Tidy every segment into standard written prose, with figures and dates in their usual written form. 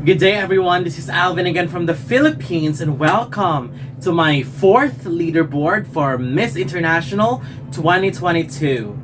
Good day, everyone. This is Alvin again from the Philippines, and welcome to my fourth leaderboard for Miss International 2022.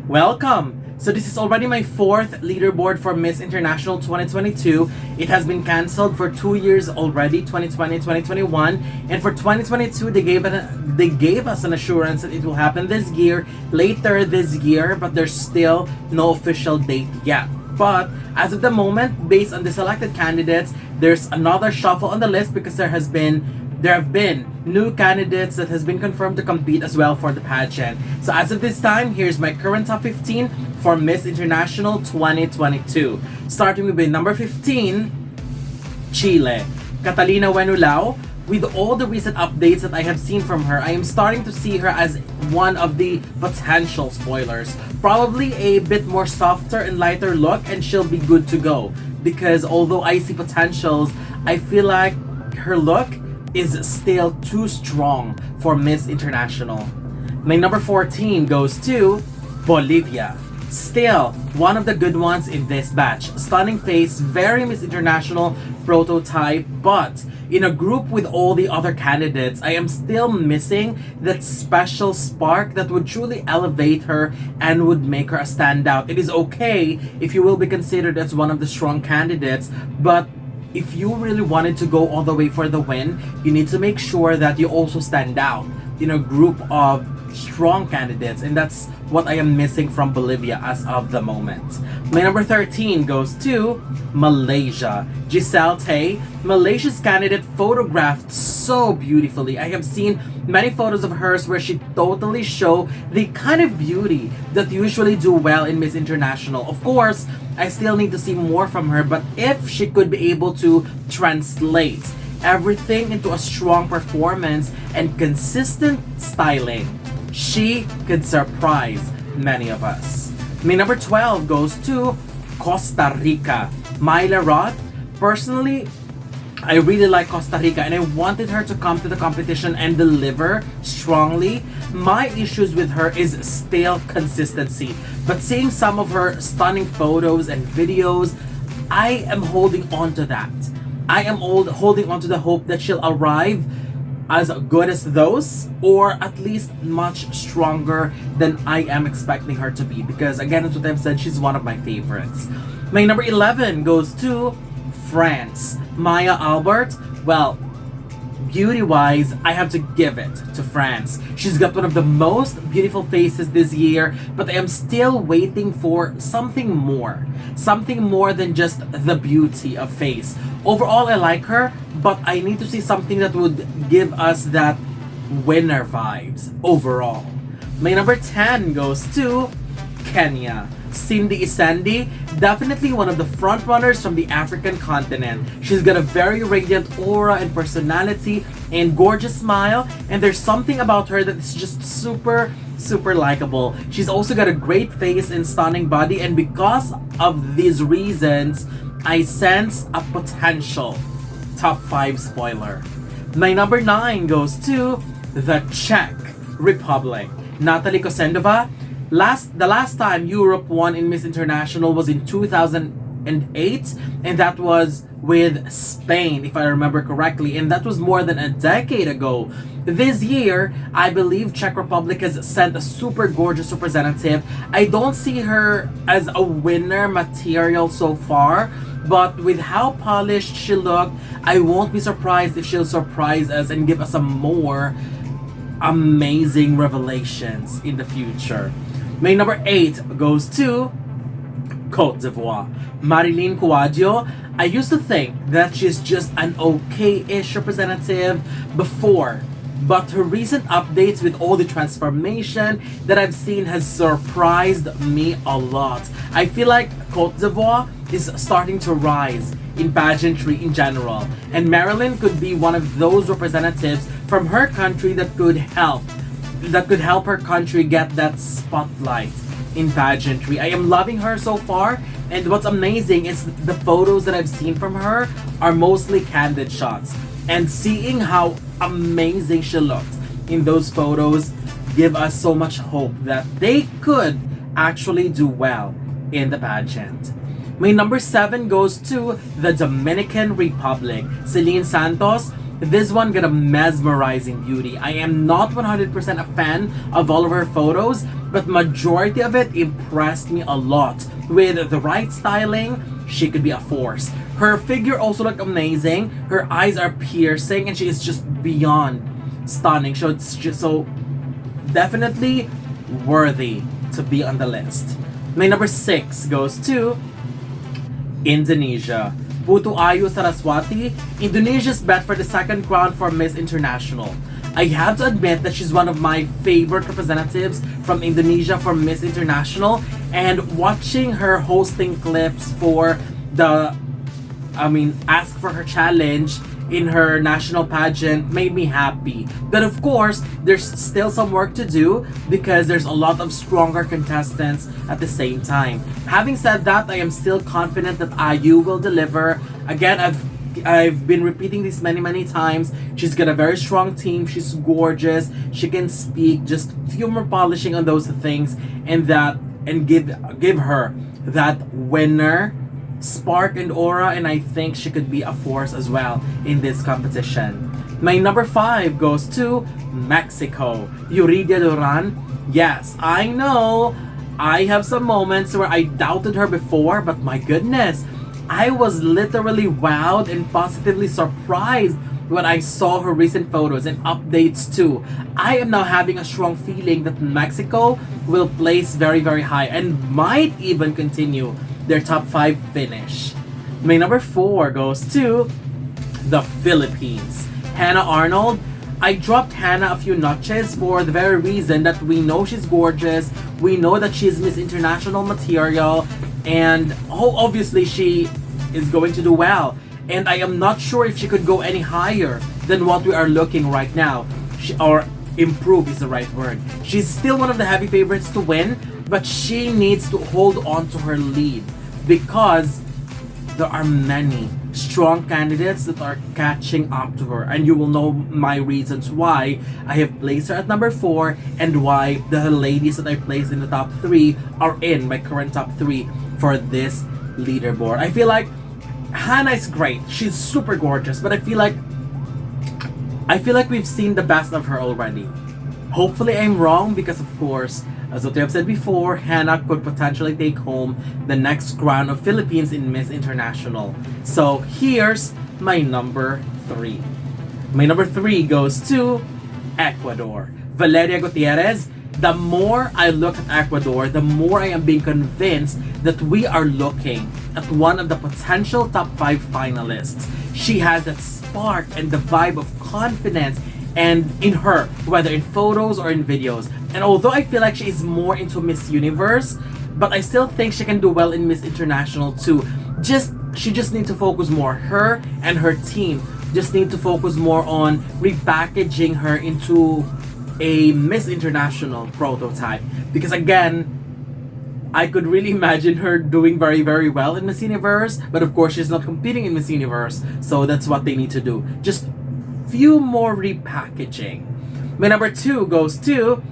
Welcome! So this is already my fourth leaderboard for Miss International 2022. It has been cancelled for 2 years already, 2020, 2021. And for 2022, they gave us an assurance that it will happen this year, later this year, but there's still no official date yet. But as of the moment, based on the selected candidates, there's another shuffle on the list because there have been new candidates that has been confirmed to compete as well for the pageant. So as of this time, here's my current top 15 for Miss International 2022. Starting with number 15, Chile, Catalina Huenulao. With all the recent updates that I have seen from her, I am starting to see her as one of the potential spoilers. Probably a bit more softer and lighter look, and she'll be good to go. Because although I see potentials, I feel like her look is still too strong for Miss International. My number 14 goes to Bolivia. Still, one of the good ones in this batch. Stunning face, very Miss International prototype, but in a group with all the other candidates, I am still missing that special spark that would truly elevate her and would make her a standout. It is okay if you will be considered as one of the strong candidates, but if you really wanted to go all the way for the win, you need to make sure that you also stand out in a group of strong candidates, and that's what I am missing from Bolivia as of the moment. My number 13 goes to Malaysia. Giselle, Malaysia's candidate, photographed so beautifully. I have seen many photos of hers where she totally show the kind of beauty that usually do well in Miss International. Of course, I still need to see more from her, but if she could be able to translate everything into a strong performance and consistent styling, she could surprise many of us. My number 12 goes to Costa Rica. Mahyla Roth. Personally, I really like Costa Rica and I wanted her to come to the competition and deliver strongly. My issues with her is still consistency. But seeing some of her stunning photos and videos, I am holding on to that. I am holding on to the hope that she'll arrive as good as those, or at least much stronger than I am expecting her to be, because again, as what I've said, she's one of my favorites. My number 11 goes to France. Maya Albert. Well, beauty-wise, I have to give it to France. She's got one of the most beautiful faces this year, but I am still waiting for something more. Something more than just the beauty of face. Overall, I like her, but I need to see something that would give us that winner vibes overall. My number 10 goes to Kenya. Isendi, definitely one of the frontrunners from the African continent. She's got a very radiant aura and personality and gorgeous smile, and there's something about her that is just super likable. She's also got a great face and stunning body, and because of these reasons, I sense a potential top 5 spoiler. My number 9 goes to the Czech Republic. Natalie Kocendova. The last time Europe won in Miss International was in 2008, and that was with Spain, if I remember correctly, and that was more than a decade ago. This year, I believe Czech Republic has sent a super gorgeous representative. I don't see her as a winner material so far, but with how polished she looked, I won't be surprised if she'll surprise us and give us some more amazing revelations in the future. My number 8 goes to Cote d'Ivoire. Maryline Kouadio. I used to think that she's just an okay-ish representative before but her recent updates with all the transformation that I've seen has surprised me a lot. I feel like Kocendova is starting to rise in pageantry in general, and Maryline could be one of those representatives from her country that could help her country get that spotlight in pageantry. I am loving her so far, and what's amazing is the photos that I've seen from her are mostly candid shots, and seeing how amazing she looked in those photos give us so much hope that they could actually do well in the pageant. My number 7 goes to the Dominican Republic. Celinee Santos. This one got a mesmerizing beauty. I am not 100% a fan of all of her photos, but majority of it impressed me a lot. With the right styling, she could be a force. Her figure also looked amazing. Her eyes are piercing and she is just beyond stunning. So it's just so definitely worthy to be on the list. My number 6 goes to Indonesia. Putu Saraswati, Indonesia's bet for the second crown for Miss International. I have to admit that she's one of my favorite representatives from Indonesia for Miss International, and watching her hosting clips for the Ask for Her challenge in her national pageant made me happy. But of course, there's still some work to do because there's a lot of stronger contestants at the same time. Having said that, I am still confident that IU will deliver. Again, I've been repeating this many times. She's got a very strong team. She's gorgeous. She can speak. Just few more polishing on those things, and give her that winner spark and aura, and I think she could be a force as well in this competition. My number 5 goes to Mexico. Yuridia Duran. Yes, I know I have some moments where I doubted her before, but my goodness, I was literally wowed and positively surprised when I saw her recent photos and updates too. I am now having a strong feeling that Mexico will place very high and might even continue their top 5 finish. My number 4 goes to the Philippines. Hannah Arnold. I dropped Hannah a few notches for the very reason that we know she's gorgeous, we know that she's Miss International material, and obviously she is going to do well. And I am not sure if she could go any higher than what we are looking right now. Or improve is the right word. She's still one of the heavy favorites to win, but she needs to hold on to her lead because there are many strong candidates that are catching up to her, and you will know my reasons why I have placed her at number 4 and why the ladies that I placed in the top 3 are in my current top 3 for this leaderboard. I feel like Hannah is great. She's super gorgeous, but I feel like we've seen the best of her already. Hopefully I'm wrong because of course, as what I have said before, Hannah could potentially take home the next crown of Philippines in Miss International. So here's my number 3. My number 3 goes to Ecuador. Valeria Gutierrez. The more I look at Ecuador, the more I am being convinced that we are looking at one of the potential top 5 finalists. She has that spark and the vibe of confidence and in her, whether in photos or in videos. And although I feel like she is more into Miss Universe, but I still think she can do well in Miss International too. She just needs to focus more. Her and her team just need to focus more on repackaging her into a Miss International prototype. Because again, I could really imagine her doing very well in Miss Universe, but of course she's not competing in Miss Universe, so that's what they need to do. Just few more repackaging. My number 2 goes to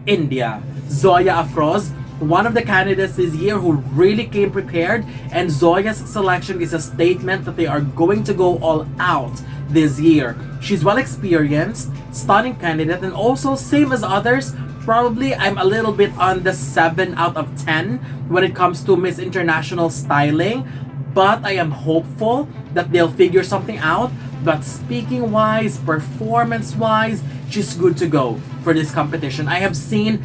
India. Zoya Afroz, one of the candidates this year who really came prepared, and Zoya's selection is a statement that they are going to go all out this year. She's well experienced, stunning candidate, and also same as others, probably I'm a little bit on the 7 out of 10 when it comes to Miss International styling, but I am hopeful that they'll figure something out. But speaking wise, performance wise, she's good to go for this competition. I have seen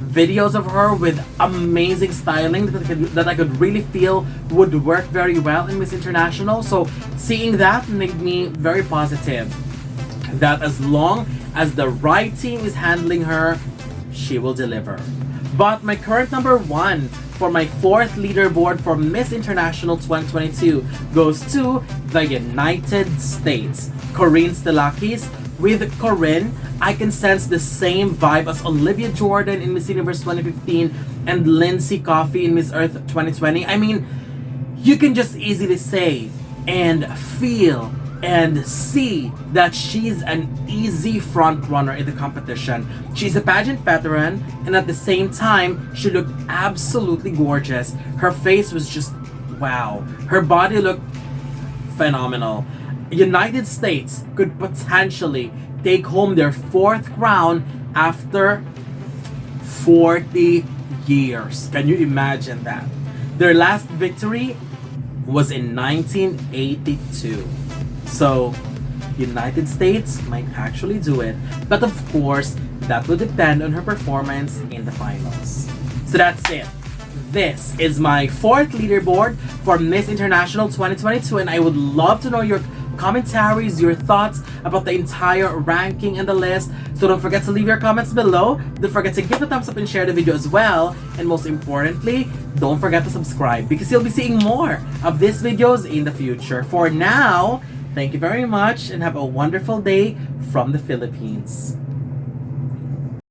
videos of her with amazing styling that I could really feel would work very well in Miss International. So seeing that made me very positive that as long as the right team is handling her, she will deliver. But my current number one for my fourth leaderboard for Miss International 2022 goes to the United States. Corrin Stellakis. With Corrin, I can sense the same vibe as Olivia Jordan in Miss Universe 2015 and Lindsay Coffey in Miss Earth 2020. I mean, you can just easily say and feel and see that she's an easy front runner in the competition. She's a pageant veteran, and at the same time, she looked absolutely gorgeous. Her face was just wow. Her body looked phenomenal. United States could potentially take home their fourth crown after 40 years. Can you imagine that? Their last victory was in 1982. So, United States might actually do it. But of course, that would depend on her performance in the finals. So that's it. This is my fourth leaderboard for Miss International 2022, and I would love to know your commentaries, your thoughts about the entire ranking and the list. So don't forget to leave your comments below. Don't forget to give a thumbs up and share the video as well. And most importantly, don't forget to subscribe because you'll be seeing more of these videos in the future. For now, thank you very much and have a wonderful day from the Philippines.